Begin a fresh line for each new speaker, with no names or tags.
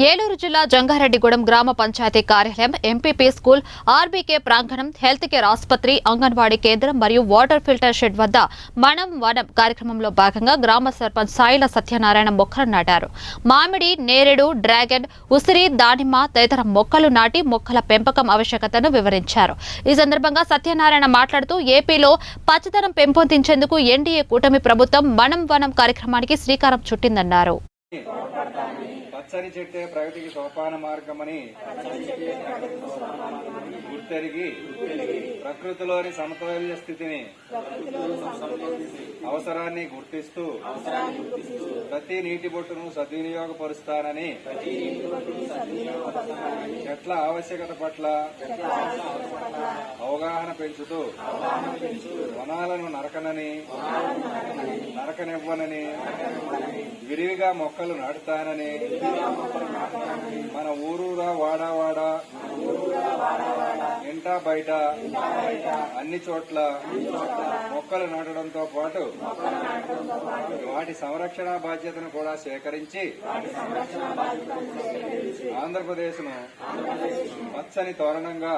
ఏలూరు జిల్లా జంగారెడ్డిగూడెం గ్రామ పంచాయతీ కార్యాలయం, ఎంపీపీ స్కూల్, ఆర్బీకే ప్రాంగణం, హెల్త్ కేర్ ఆసుపత్రి, అంగన్వాడీ కేంద్రం మరియు వాటర్ ఫిల్టర్ షెడ్ వద్ద మనం వనం కార్యక్రమంలో భాగంగా గ్రామ సర్పంచ్ సాయిల సత్యనారాయణ మొక్కలు నాటారు. మామిడి, నేరేడు, డ్రాగన్, ఉసిరి, దానిమ్మ తదితర మొక్కలు నాటి మొక్కల పెంపకం ఆవశ్యకతను వివరించారు. ఈ సందర్భంగా సత్యనారాయణ మాట్లాడుతూ ఏపీలో పచ్చదనం పెంపొందించేందుకు ఎన్డీఏ కూటమి ప్రభుత్వం మనం వనం కార్యక్రమానికి శ్రీకారం చుట్టిందన్నారు.
పచ్చని చెట్టే ప్రగతికి సోపాన మార్గమని గుర్తెరిగి ప్రకృతిలోని సమతుల్య స్థితిని అవసరాన్ని గుర్తిస్తూ ప్రతి నీటి బొట్టును సద్వినియోగపరుస్తానని చెట్ల ఆవశ్యకత పట్ల అవగాహన పెంచుతూ వనాలను నరకనివ్వనని విరివిగా మొక్కలు నాటుతానని మన ఊరూరా వాడా ఇంటా బయట అన్ని చోట్ల మొక్కలు నాటడంతో పాటు వాటి సంరక్షణ బాధ్యతను కూడా సేకరించి ఆంధ్రప్రదేశ్ ను పచ్చని తోరణంగా